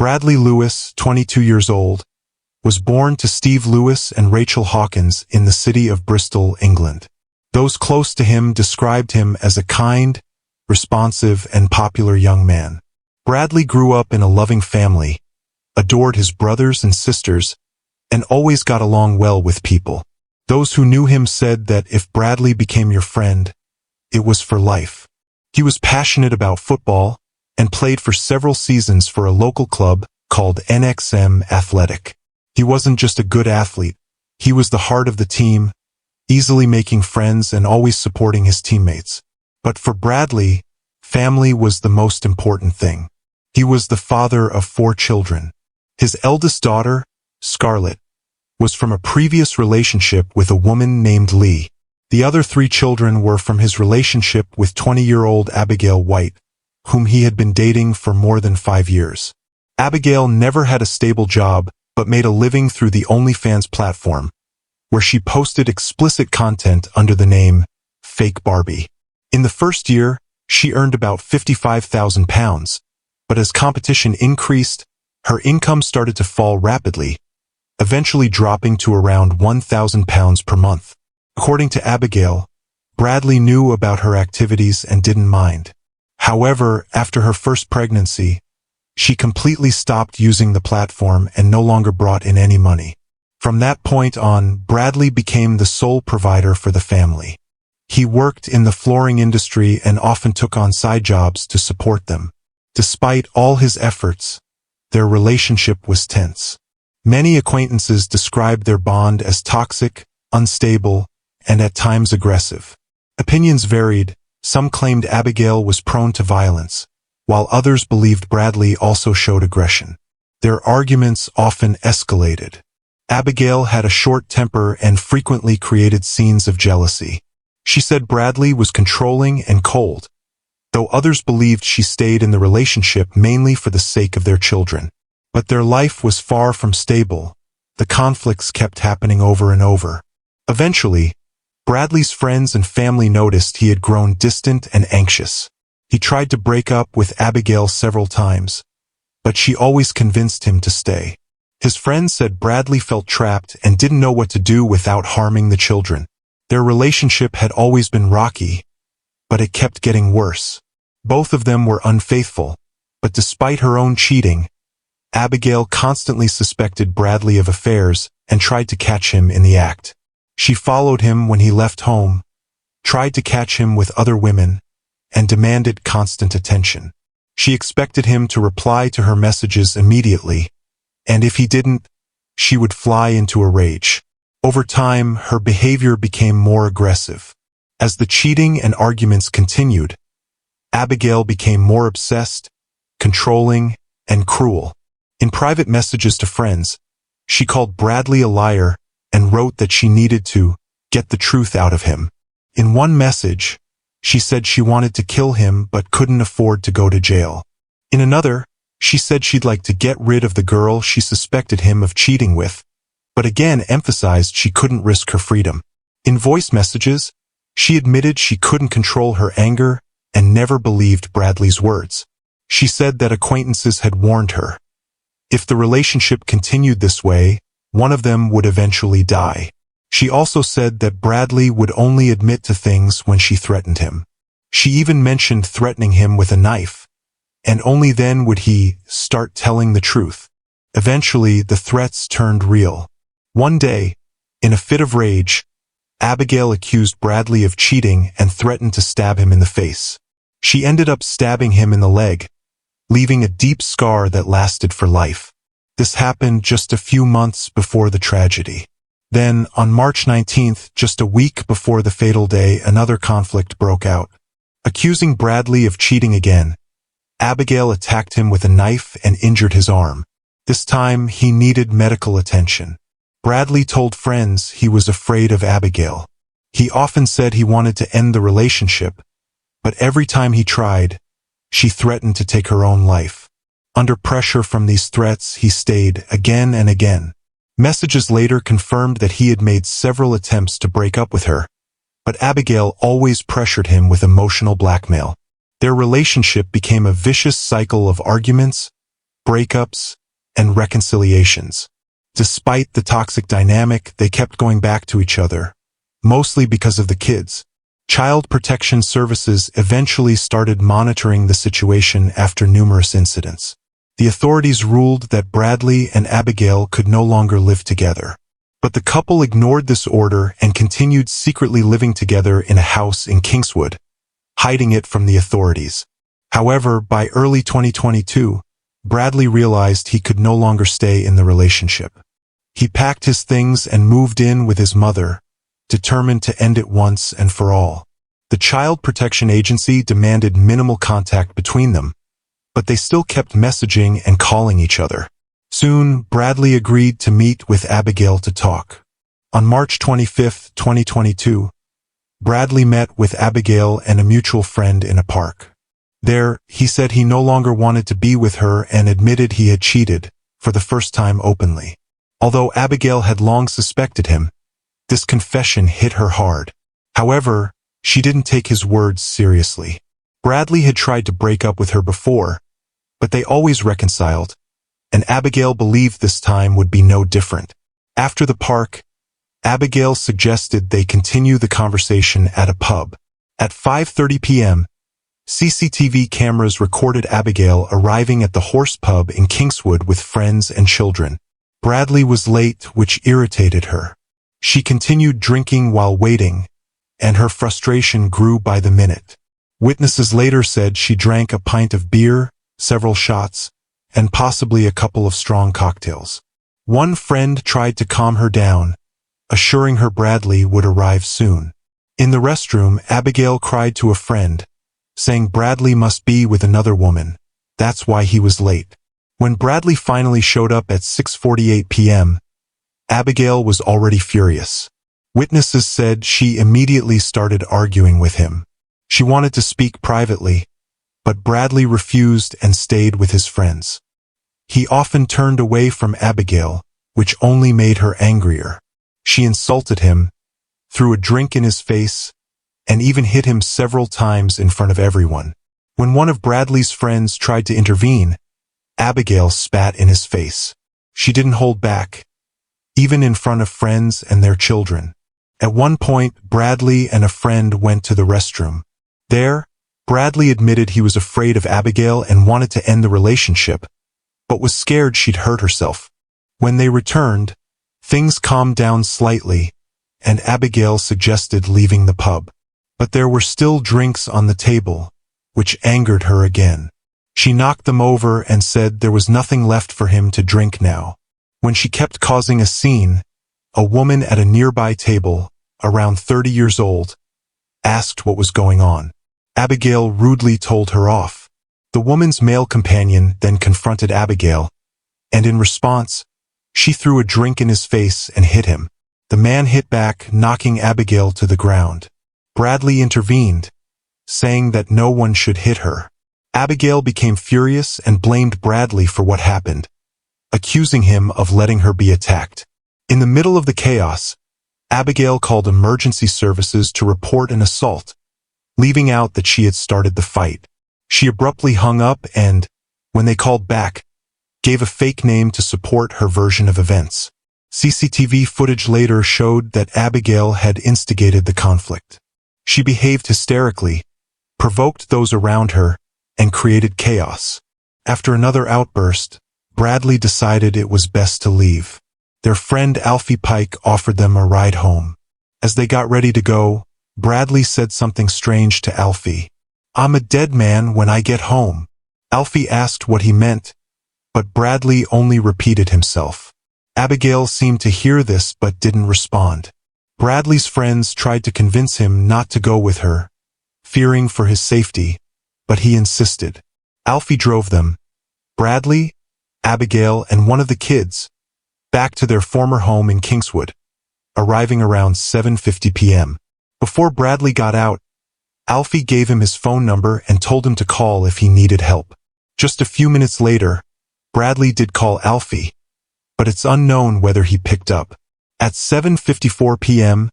Bradley Lewis, 22 years old, was born to Steve Lewis and Rachel Hawkins in the city of Bristol, England. Those close to him described him as a kind, responsive, and popular young man. Bradley grew up in a loving family, adored his brothers and sisters, and always got along well with people. Those who knew him said that if Bradley became your friend, it was for life. He was passionate about football and played for several seasons for a local club called NXM Athletic. He wasn't just a good athlete, he was the heart of the team, easily making friends and always supporting his teammates. But for Bradley, family was the most important thing. He was the father of 4 children. His eldest daughter, Scarlett, was from a previous relationship with a woman named Lee. The other 3 children were from his relationship with 20-year-old Abigail White, whom he had been dating for more than 5 years. Abigail never had a stable job, but made a living through the OnlyFans platform, where she posted explicit content under the name Fake Barbie. In the first year, she earned about £55,000, but as competition increased, her income started to fall rapidly, eventually dropping to around £1,000 per month. According to Abigail, Bradley knew about her activities and didn't mind. However, after her first pregnancy, she completely stopped using the platform and no longer brought in any money. From that point on, Bradley became the sole provider for the family. He worked in the flooring industry and often took on side jobs to support them. Despite all his efforts, their relationship was tense. Many acquaintances described their bond as toxic, unstable, and at times aggressive. Opinions varied. Some claimed Abigail was prone to violence, while others believed Bradley also showed aggression. Their arguments often escalated. Abigail had a short temper and frequently created scenes of jealousy. She said Bradley was controlling and cold, though others believed she stayed in the relationship mainly for the sake of their children. But their life was far from stable. The conflicts kept happening over and over. Eventually, Bradley's friends and family noticed he had grown distant and anxious. He tried to break up with Abigail several times, but she always convinced him to stay. His friends said Bradley felt trapped and didn't know what to do without harming the children. Their relationship had always been rocky, but it kept getting worse. Both of them were unfaithful, but despite her own cheating, Abigail constantly suspected Bradley of affairs and tried to catch him in the act. She followed him when he left home, tried to catch him with other women, and demanded constant attention. She expected him to reply to her messages immediately, and if he didn't, she would fly into a rage. Over time, her behavior became more aggressive. As the cheating and arguments continued, Abigail became more obsessed, controlling, and cruel. In private messages to friends, she called Bradley a liar and wrote that she needed to get the truth out of him. In one message, she said she wanted to kill him but couldn't afford to go to jail. In another, she said she'd like to get rid of the girl she suspected him of cheating with, but again emphasized she couldn't risk her freedom. In voice messages, she admitted she couldn't control her anger and never believed Bradley's words. She said that acquaintances had warned her. If the relationship continued this way, one of them would eventually die. She also said that Bradley would only admit to things when she threatened him. She even mentioned threatening him with a knife, and only then would he start telling the truth. Eventually, the threats turned real. One day, in a fit of rage, Abigail accused Bradley of cheating and threatened to stab him in the face. She ended up stabbing him in the leg, leaving a deep scar that lasted for life. This happened just a few months before the tragedy. Then, on March 19th, just a week before the fatal day, another conflict broke out. Accusing Bradley of cheating again, Abigail attacked him with a knife and injured his arm. This time, he needed medical attention. Bradley told friends he was afraid of Abigail. He often said he wanted to end the relationship, but every time he tried, she threatened to take her own life. Under pressure from these threats, he stayed again and again. Messages later confirmed that he had made several attempts to break up with her, but Abigail always pressured him with emotional blackmail. Their relationship became a vicious cycle of arguments, breakups, and reconciliations. Despite the toxic dynamic, they kept going back to each other, mostly because of the kids. Child Protection Services eventually started monitoring the situation after numerous incidents. The authorities ruled that Bradley and Abigail could no longer live together. But the couple ignored this order and continued secretly living together in a house in Kingswood, hiding it from the authorities. However, by early 2022, Bradley realized he could no longer stay in the relationship. He packed his things and moved in with his mother, determined to end it once and for all. The Child Protection Agency demanded minimal contact between them, but they still kept messaging and calling each other. Soon, Bradley agreed to meet with Abigail to talk. On March 25, 2022, Bradley met with Abigail and a mutual friend in a park. There, he said he no longer wanted to be with her and admitted he had cheated, for the first time openly. Although Abigail had long suspected him, this confession hit her hard. However, she didn't take his words seriously. Bradley had tried to break up with her before, but they always reconciled, and Abigail believed this time would be no different. After the park, Abigail suggested they continue the conversation at a pub. At 5:30 p.m., CCTV cameras recorded Abigail arriving at the Horse Pub in Kingswood with friends and children. Bradley was late, which irritated her. She continued drinking while waiting, and her frustration grew by the minute. Witnesses later said she drank a pint of beer, several shots, and possibly a couple of strong cocktails. One friend tried to calm her down, assuring her Bradley would arrive soon. In the restroom, Abigail cried to a friend, saying Bradley must be with another woman. That's why he was late. When Bradley finally showed up at 6:48 p.m., Abigail was already furious. Witnesses said she immediately started arguing with him. She wanted to speak privately, but Bradley refused and stayed with his friends. He often turned away from Abigail, which only made her angrier. She insulted him, threw a drink in his face, and even hit him several times in front of everyone. When one of Bradley's friends tried to intervene, Abigail spat in his face. She didn't hold back, even in front of friends and their children. At one point, Bradley and a friend went to the restroom. There, Bradley admitted he was afraid of Abigail and wanted to end the relationship, but was scared she'd hurt herself. When they returned, things calmed down slightly, and Abigail suggested leaving the pub. But there were still drinks on the table, which angered her again. She knocked them over and said there was nothing left for him to drink now. When she kept causing a scene, a woman at a nearby table, around 30 years old, asked what was going on. Abigail rudely told her off. The woman's male companion then confronted Abigail, and in response, she threw a drink in his face and hit him. The man hit back, knocking Abigail to the ground. Bradley intervened, saying that no one should hit her. Abigail became furious and blamed Bradley for what happened, accusing him of letting her be attacked. In the middle of the chaos, Abigail called emergency services to report an assault, leaving out that she had started the fight. She abruptly hung up and, when they called back, gave a fake name to support her version of events. CCTV footage later showed that Abigail had instigated the conflict. She behaved hysterically, provoked those around her, and created chaos. After another outburst, Bradley decided it was best to leave. Their friend Alfie Pike offered them a ride home. As they got ready to go, Bradley said something strange to Alfie. "I'm a dead man when I get home." Alfie asked what he meant, but Bradley only repeated himself. Abigail seemed to hear this but didn't respond. Bradley's friends tried to convince him not to go with her, fearing for his safety, but he insisted. Alfie drove them, Bradley, Abigail, and one of the kids, back to their former home in Kingswood, arriving around 7:50 p.m. Before Bradley got out, Alfie gave him his phone number and told him to call if he needed help. Just a few minutes later, Bradley did call Alfie, but it's unknown whether he picked up. At 7:54 p.m.,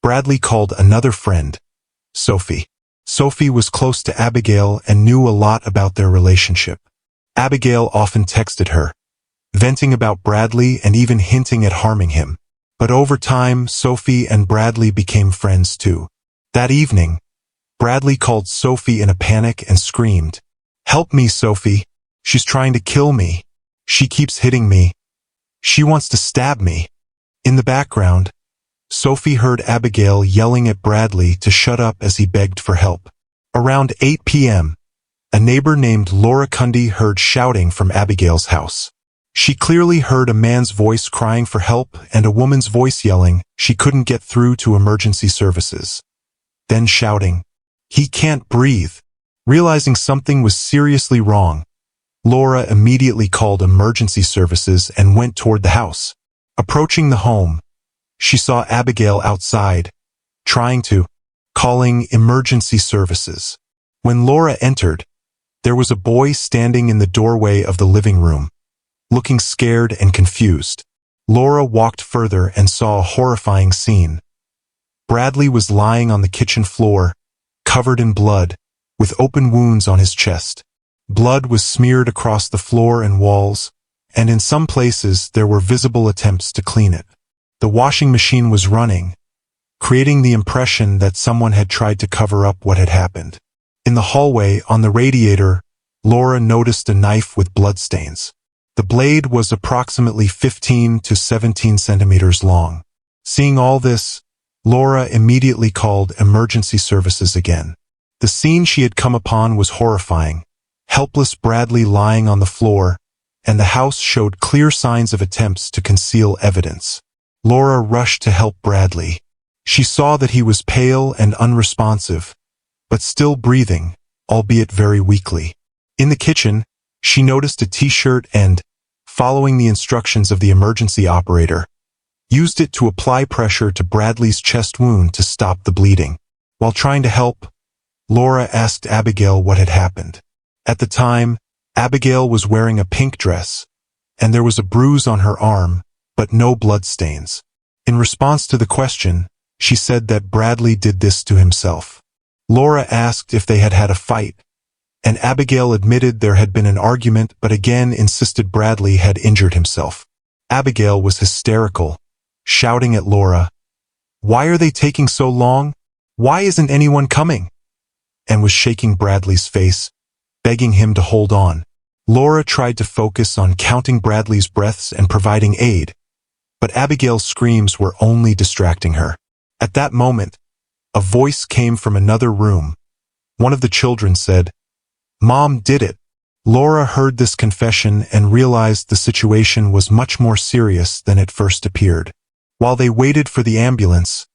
Bradley called another friend, Sophie. Sophie was close to Abigail and knew a lot about their relationship. Abigail often texted her, venting about Bradley and even hinting at harming him. But over time, Sophie and Bradley became friends too. That evening, Bradley called Sophie in a panic and screamed, "Help me, Sophie. She's trying to kill me. She keeps hitting me. She wants to stab me." In the background, Sophie heard Abigail yelling at Bradley to shut up as he begged for help. Around 8 p.m., a neighbor named Laura Cundy heard shouting from Abigail's house. She clearly heard a man's voice crying for help and a woman's voice yelling she couldn't get through to emergency services. Then shouting, "He can't breathe." Realizing something was seriously wrong, Laura immediately called emergency services and went toward the house. Approaching the home, she saw Abigail outside, calling emergency services. When Laura entered, there was a boy standing in the doorway of the living room, looking scared and confused. Laura walked further and saw a horrifying scene. Bradley was lying on the kitchen floor, covered in blood, with open wounds on his chest. Blood was smeared across the floor and walls, and in some places there were visible attempts to clean it. The washing machine was running, creating the impression that someone had tried to cover up what had happened. In the hallway, on the radiator, Laura noticed a knife with bloodstains. The blade was approximately 15 to 17 centimeters long. Seeing all this, Laura immediately called emergency services again. The scene she had come upon was horrifying. Helpless Bradley lying on the floor, and the house showed clear signs of attempts to conceal evidence. Laura rushed to help Bradley. She saw that he was pale and unresponsive, but still breathing, albeit very weakly. In the kitchen, she noticed a t-shirt and, following the instructions of the emergency operator, used it to apply pressure to Bradley's chest wound to stop the bleeding. While trying to help, Laura asked Abigail what had happened. At the time, Abigail was wearing a pink dress, and there was a bruise on her arm, but no blood stains. In response to the question, she said that Bradley did this to himself. Laura asked if they had had a fight, and Abigail admitted there had been an argument but again insisted Bradley had injured himself. Abigail was hysterical, shouting at Laura, "Why are they taking so long? Why isn't anyone coming?" and was shaking Bradley's face, begging him to hold on. Laura tried to focus on counting Bradley's breaths and providing aid, but Abigail's screams were only distracting her. At that moment, a voice came from another room. One of the children said, "Mom did it." Laura heard this confession and realized the situation was much more serious than it first appeared. While they waited for the ambulance,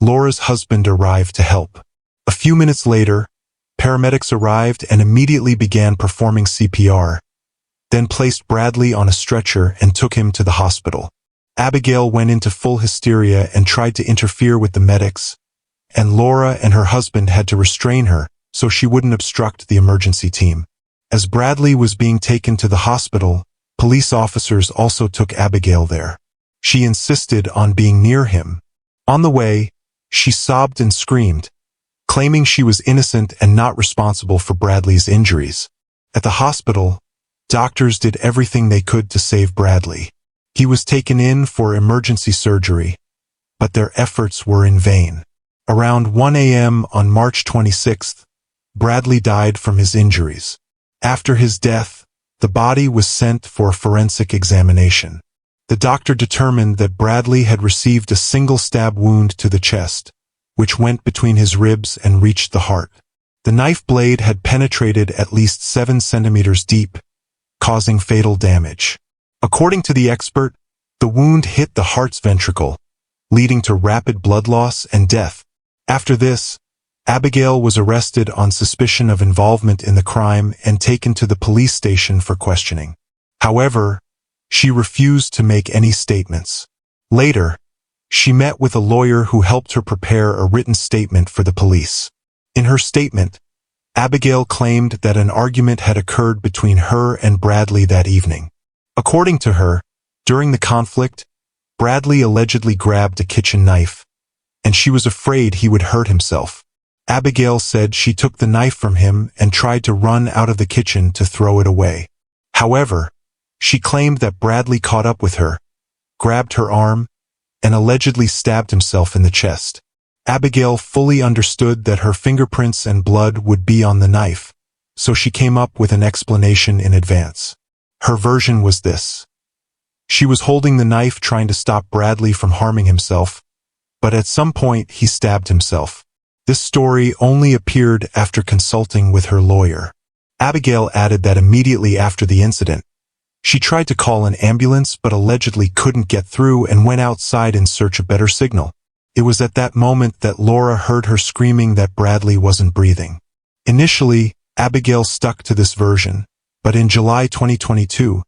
Laura's husband arrived to help. A few minutes later, paramedics arrived and immediately began performing CPR, then placed Bradley on a stretcher and took him to the hospital. Abigail went into full hysteria and tried to interfere with the medics, and Laura and her husband had to restrain her so she wouldn't obstruct the emergency team. As Bradley was being taken to the hospital, police officers also took Abigail there. She insisted on being near him. On the way, she sobbed and screamed, claiming she was innocent and not responsible for Bradley's injuries. At the hospital, doctors did everything they could to save Bradley. He was taken in for emergency surgery, but their efforts were in vain. Around 1 a.m. on March 26th, Bradley died from his injuries. After his death, the body was sent for a forensic examination. The doctor determined that Bradley had received a single stab wound to the chest, which went between his ribs and reached the heart. The knife blade had penetrated at least 7 centimeters deep, causing fatal damage. According to the expert, the wound hit the heart's ventricle, leading to rapid blood loss and death. After this, Abigail was arrested on suspicion of involvement in the crime and taken to the police station for questioning. However, she refused to make any statements. Later, she met with a lawyer who helped her prepare a written statement for the police. In her statement, Abigail claimed that an argument had occurred between her and Bradley that evening. According to her, during the conflict, Bradley allegedly grabbed a kitchen knife, and she was afraid he would hurt himself. Abigail said she took the knife from him and tried to run out of the kitchen to throw it away. However, she claimed that Bradley caught up with her, grabbed her arm, and allegedly stabbed himself in the chest. Abigail fully understood that her fingerprints and blood would be on the knife, so she came up with an explanation in advance. Her version was this. She was holding the knife trying to stop Bradley from harming himself, but at some point he stabbed himself. This story only appeared after consulting with her lawyer. Abigail added that immediately after the incident, she tried to call an ambulance but allegedly couldn't get through and went outside in search of better signal. It was at that moment that Laura heard her screaming that Bradley wasn't breathing. Initially, Abigail stuck to this version, but in July 2022,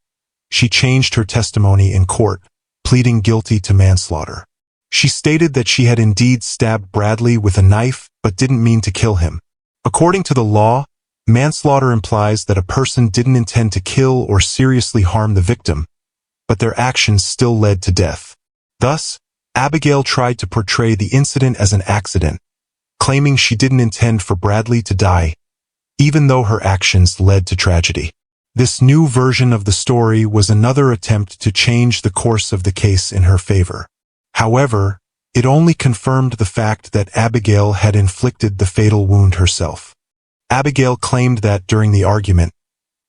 she changed her testimony in court, pleading guilty to manslaughter. She stated that she had indeed stabbed Bradley with a knife but didn't mean to kill him. According to the law, manslaughter implies that a person didn't intend to kill or seriously harm the victim, but their actions still led to death. Thus, Abigail tried to portray the incident as an accident, claiming she didn't intend for Bradley to die, even though her actions led to tragedy. This new version of the story was another attempt to change the course of the case in her favor. However, it only confirmed the fact that Abigail had inflicted the fatal wound herself. Abigail claimed that during the argument,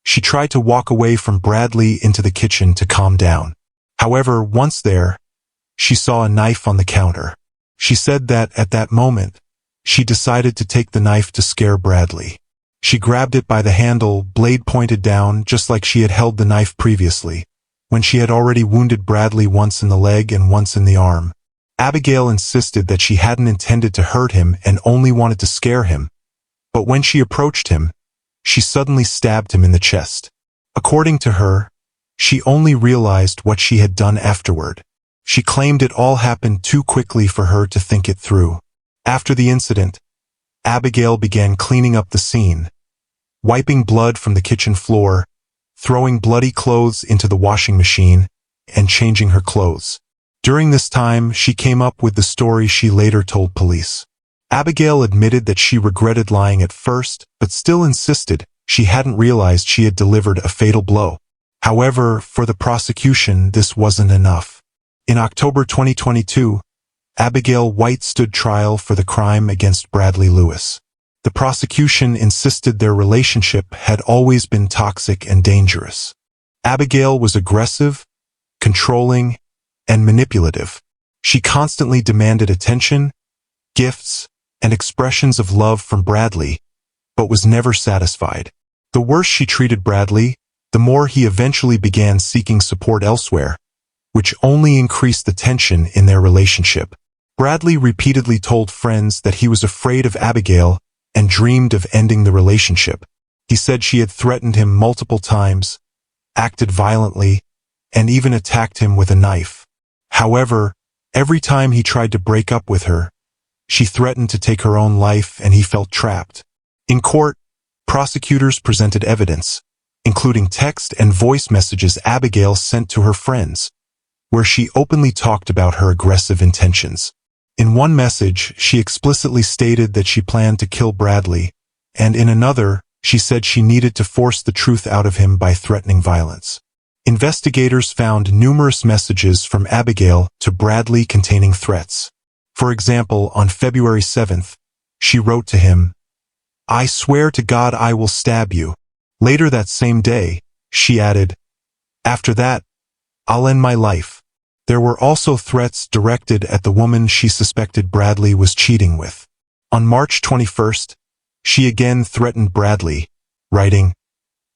she tried to walk away from Bradley into the kitchen to calm down. However, once there, she saw a knife on the counter. She said that at that moment, she decided to take the knife to scare Bradley. She grabbed it by the handle, blade pointed down, just like she had held the knife previously, when she had already wounded Bradley once in the leg and once in the arm. Abigail insisted that she hadn't intended to hurt him and only wanted to scare him, but when she approached him, she suddenly stabbed him in the chest. According to her, she only realized what she had done afterward. She claimed it all happened too quickly for her to think it through. After the incident, Abigail began cleaning up the scene, wiping blood from the kitchen floor, throwing bloody clothes into the washing machine, and changing her clothes. During this time, she came up with the story she later told police. Abigail admitted that she regretted lying at first, but still insisted she hadn't realized she had delivered a fatal blow. However, for the prosecution, this wasn't enough. In October 2022, Abigail White stood trial for the crime against Bradley Lewis. The prosecution insisted their relationship had always been toxic and dangerous. Abigail was aggressive, controlling, and manipulative. She constantly demanded attention, gifts, and expressions of love from Bradley, but was never satisfied. The worse she treated Bradley, the more he eventually began seeking support elsewhere, which only increased the tension in their relationship. Bradley repeatedly told friends that he was afraid of Abigail and dreamed of ending the relationship. He said she had threatened him multiple times, acted violently, and even attacked him with a knife. However, every time he tried to break up with her, she threatened to take her own life and he felt trapped. In court, prosecutors presented evidence, including text and voice messages Abigail sent to her friends, where she openly talked about her aggressive intentions. In one message, she explicitly stated that she planned to kill Bradley, and in another, she said she needed to force the truth out of him by threatening violence. Investigators found numerous messages from Abigail to Bradley containing threats. For example, on February 7th, she wrote to him, "I swear to God I will stab you." Later that same day, she added, "After that, I'll end my life." There were also threats directed at the woman she suspected Bradley was cheating with. On March 21st, she again threatened Bradley, writing,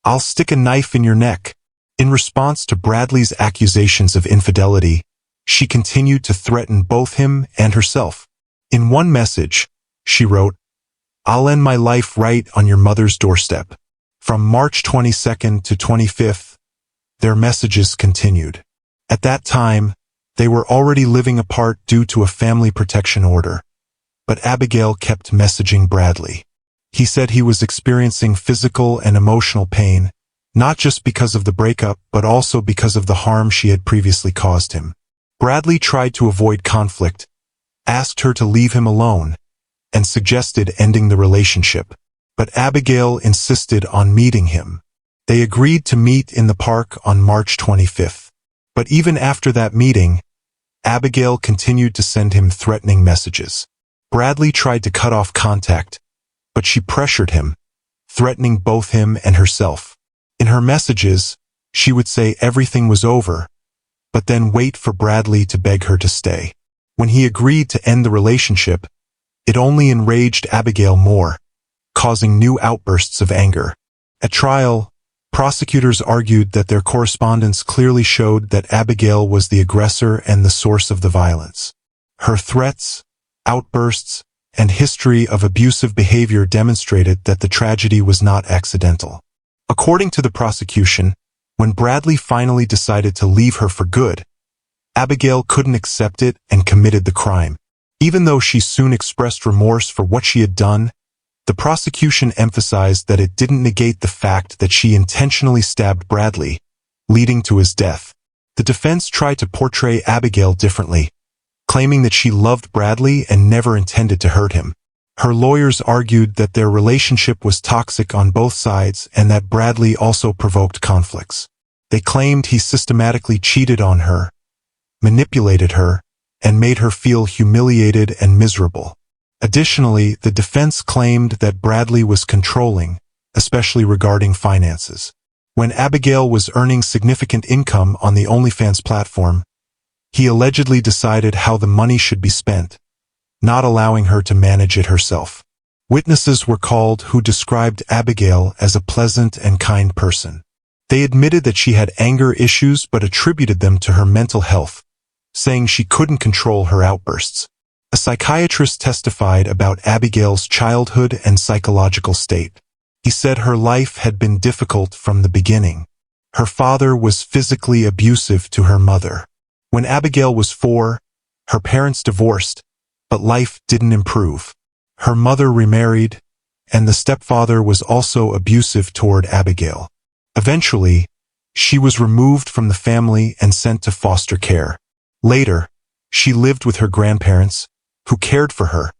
"I'll stick a knife in your neck." In response to Bradley's accusations of infidelity, she continued to threaten both him and herself. In one message, she wrote, "I'll end my life right on your mother's doorstep." From March 22nd to 25th, their messages continued. At that time, they were already living apart due to a family protection order, but Abigail kept messaging Bradley. He said he was experiencing physical and emotional pain, not just because of the breakup, but also because of the harm she had previously caused him. Bradley tried to avoid conflict, asked her to leave him alone, and suggested ending the relationship, but Abigail insisted on meeting him. They agreed to meet in the park on March 25th. But even after that meeting, Abigail continued to send him threatening messages. Bradley tried to cut off contact, but she pressured him, threatening both him and herself. In her messages, she would say everything was over, but then wait for Bradley to beg her to stay. When he agreed to end the relationship, it only enraged Abigail more, causing new outbursts of anger. At trial, prosecutors argued that their correspondence clearly showed that Abigail was the aggressor and the source of the violence. Her threats, outbursts, and history of abusive behavior demonstrated that the tragedy was not accidental. According to the prosecution, when Bradley finally decided to leave her for good, Abigail couldn't accept it and committed the crime. Even though she soon expressed remorse for what she had done, the prosecution emphasized that it didn't negate the fact that she intentionally stabbed Bradley, leading to his death. The defense tried to portray Abigail differently, claiming that she loved Bradley and never intended to hurt him. Her lawyers argued that their relationship was toxic on both sides and that Bradley also provoked conflicts. They claimed he systematically cheated on her, manipulated her, and made her feel humiliated and miserable. Additionally, the defense claimed that Bradley was controlling, especially regarding finances. When Abigail was earning significant income on the OnlyFans platform, he allegedly decided how the money should be spent, not allowing her to manage it herself. Witnesses were called who described Abigail as a pleasant and kind person. They admitted that she had anger issues but attributed them to her mental health, saying she couldn't control her outbursts. A psychiatrist testified about Abigail's childhood and psychological state. He said her life had been difficult from the beginning. Her father was physically abusive to her mother. When Abigail was 4, her parents divorced, but life didn't improve. Her mother remarried, and the stepfather was also abusive toward Abigail. Eventually, she was removed from the family and sent to foster care. Later, she lived with her grandparents, who cared for her.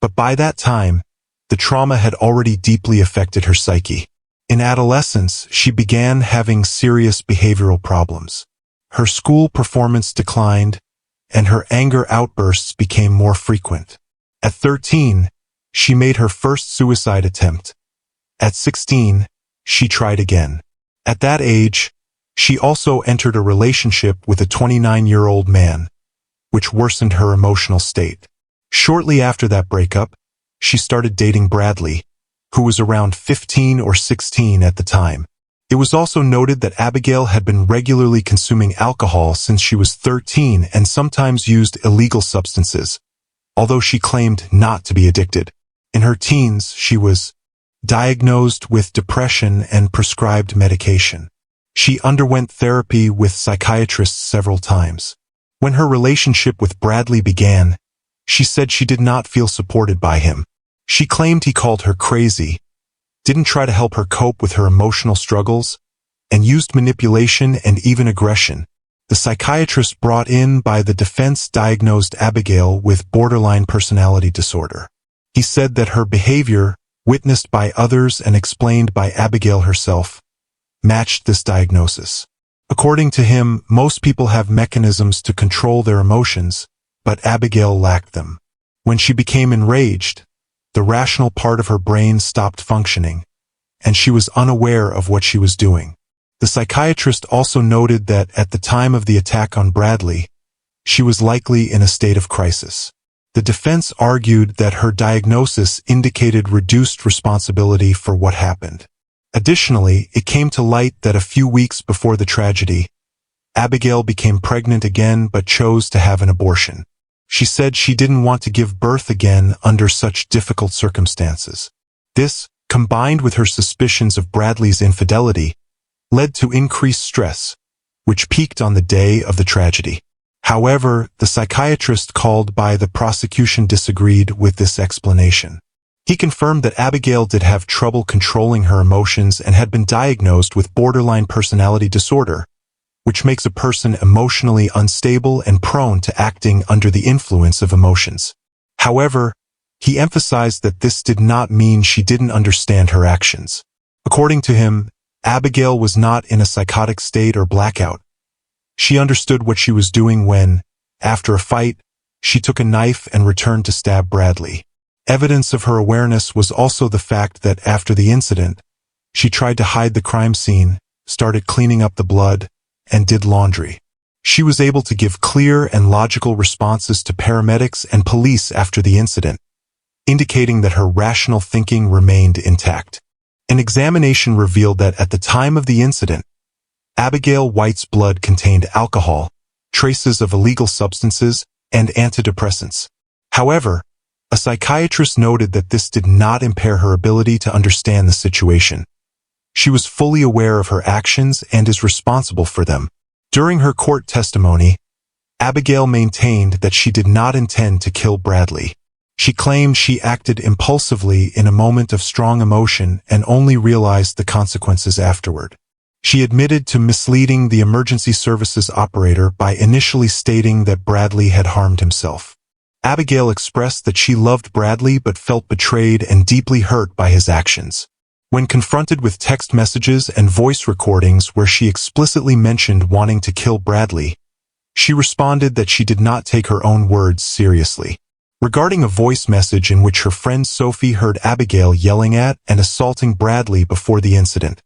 But by that time, the trauma had already deeply affected her psyche. In adolescence, she began having serious behavioral problems. Her school performance declined, and her anger outbursts became more frequent. At 13, she made her first suicide attempt. At 16, she tried again. At that age, she also entered a relationship with a 29-year-old man, which worsened her emotional state. Shortly after that breakup, she started dating Bradley, who was around 15 or 16 at the time. It was also noted that Abigail had been regularly consuming alcohol since she was 13 and sometimes used illegal substances, although she claimed not to be addicted. In her teens, she was diagnosed with depression and prescribed medication. She underwent therapy with psychiatrists several times. When her relationship with Bradley began, she said she did not feel supported by him. She claimed he called her crazy, didn't try to help her cope with her emotional struggles, and used manipulation and even aggression. The psychiatrist brought in by the defense diagnosed Abigail with borderline personality disorder. He said that her behavior, witnessed by others and explained by Abigail herself, matched this diagnosis. According to him, most people have mechanisms to control their emotions, but Abigail lacked them. When she became enraged, the rational part of her brain stopped functioning, and she was unaware of what she was doing. The psychiatrist also noted that at the time of the attack on Bradley, she was likely in a state of crisis. The defense argued that her diagnosis indicated reduced responsibility for what happened. Additionally, it came to light that a few weeks before the tragedy, Abigail became pregnant again but chose to have an abortion. She said she didn't want to give birth again under such difficult circumstances. This, combined with her suspicions of Bradley's infidelity, led to increased stress, which peaked on the day of the tragedy. However, the psychiatrist called by the prosecution disagreed with this explanation. He confirmed that Abigail did have trouble controlling her emotions and had been diagnosed with borderline personality disorder, which makes a person emotionally unstable and prone to acting under the influence of emotions. However, he emphasized that this did not mean she didn't understand her actions. According to him, Abigail was not in a psychotic state or blackout. She understood what she was doing when, after a fight, she took a knife and returned to stab Bradley. Evidence of her awareness was also the fact that after the incident, she tried to hide the crime scene, started cleaning up the blood, and did laundry. She was able to give clear and logical responses to paramedics and police after the incident, indicating that her rational thinking remained intact. An examination revealed that at the time of the incident, Abigail White's blood contained alcohol, traces of illegal substances, and antidepressants. However, a psychiatrist noted that this did not impair her ability to understand the situation. She was fully aware of her actions and is responsible for them. During her court testimony, Abigail maintained that she did not intend to kill Bradley. She claimed she acted impulsively in a moment of strong emotion and only realized the consequences afterward. She admitted to misleading the emergency services operator by initially stating that Bradley had harmed himself. Abigail expressed that she loved Bradley but felt betrayed and deeply hurt by his actions. When confronted with text messages and voice recordings where she explicitly mentioned wanting to kill Bradley, she responded that she did not take her own words seriously. Regarding a voice message in which her friend Sophie heard Abigail yelling at and assaulting Bradley before the incident,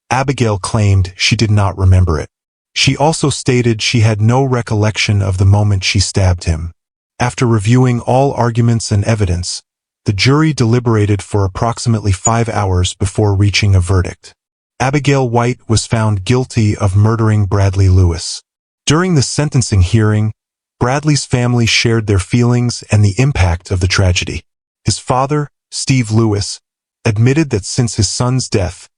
Abigail claimed she did not remember it. She also stated she had no recollection of the moment she stabbed him. After reviewing all arguments and evidence, the jury deliberated for approximately 5 hours before reaching a verdict. Abigail White was found guilty of murdering Bradley Lewis. During the sentencing hearing, Bradley's family shared their feelings and the impact of the tragedy. His father, Steve Lewis, admitted that since his son's death,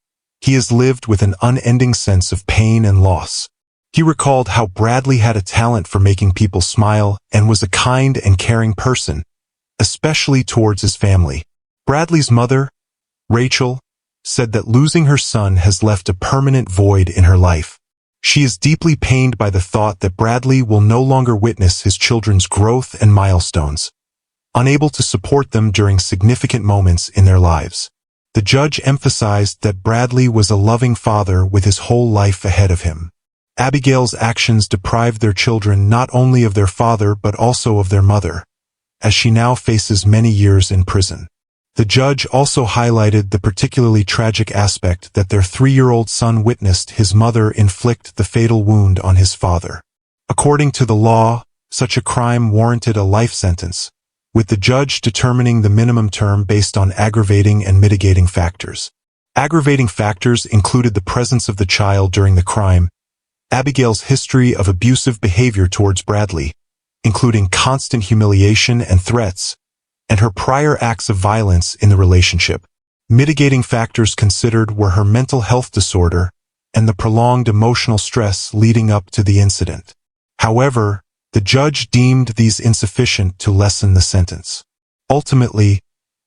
he has lived with an unending sense of pain and loss. He recalled how Bradley had a talent for making people smile and was a kind and caring person, especially towards his family. Bradley's mother, Rachel, said that losing her son has left a permanent void in her life. She is deeply pained by the thought that Bradley will no longer witness his children's growth and milestones, unable to support them during significant moments in their lives. The judge emphasized that Bradley was a loving father with his whole life ahead of him. Abigail's actions deprived their children not only of their father but also of their mother, as she now faces many years in prison. The judge also highlighted the particularly tragic aspect that their 3-year-old son witnessed his mother inflict the fatal wound on his father. According to the law, such a crime warranted a life sentence, with the judge determining the minimum term based on aggravating and mitigating factors. Aggravating factors included the presence of the child during the crime, Abigail's history of abusive behavior towards Bradley, including constant humiliation and threats, and her prior acts of violence in the relationship. Mitigating factors considered were her mental health disorder and the prolonged emotional stress leading up to the incident. However, the judge deemed these insufficient to lessen the sentence. Ultimately,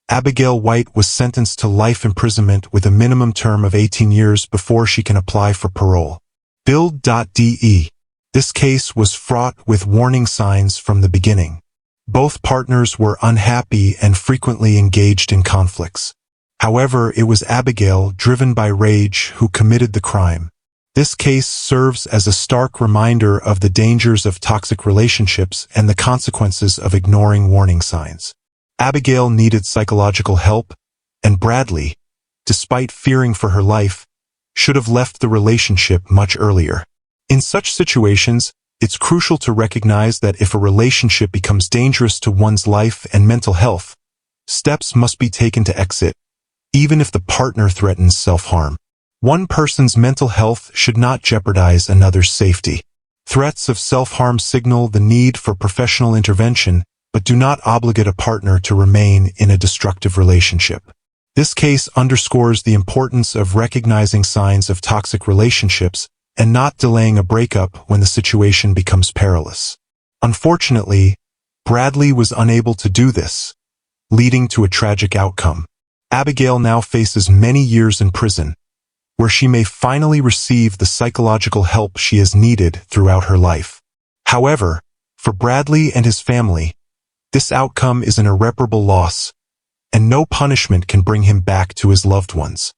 Abigail White was sentenced to life imprisonment with a minimum term of 18 years before she can apply for parole. Build.de. This case was fraught with warning signs from the beginning. Both partners were unhappy and frequently engaged in conflicts. However, it was Abigail, driven by rage, who committed the crime. This case serves as a stark reminder of the dangers of toxic relationships and the consequences of ignoring warning signs. Abigail needed psychological help, and Bradley, despite fearing for her life, should have left the relationship much earlier. In such situations, it's crucial to recognize that if a relationship becomes dangerous to one's life and mental health, steps must be taken to exit, even if the partner threatens self-harm. One person's mental health should not jeopardize another's safety. Threats of self-harm signal the need for professional intervention, but do not obligate a partner to remain in a destructive relationship. This case underscores the importance of recognizing signs of toxic relationships and not delaying a breakup when the situation becomes perilous. Unfortunately, Bradley was unable to do this, leading to a tragic outcome. Abigail now faces many years in prison, where she may finally receive the psychological help she has needed throughout her life. However, for Bradley and his family, this outcome is an irreparable loss, and no punishment can bring him back to his loved ones.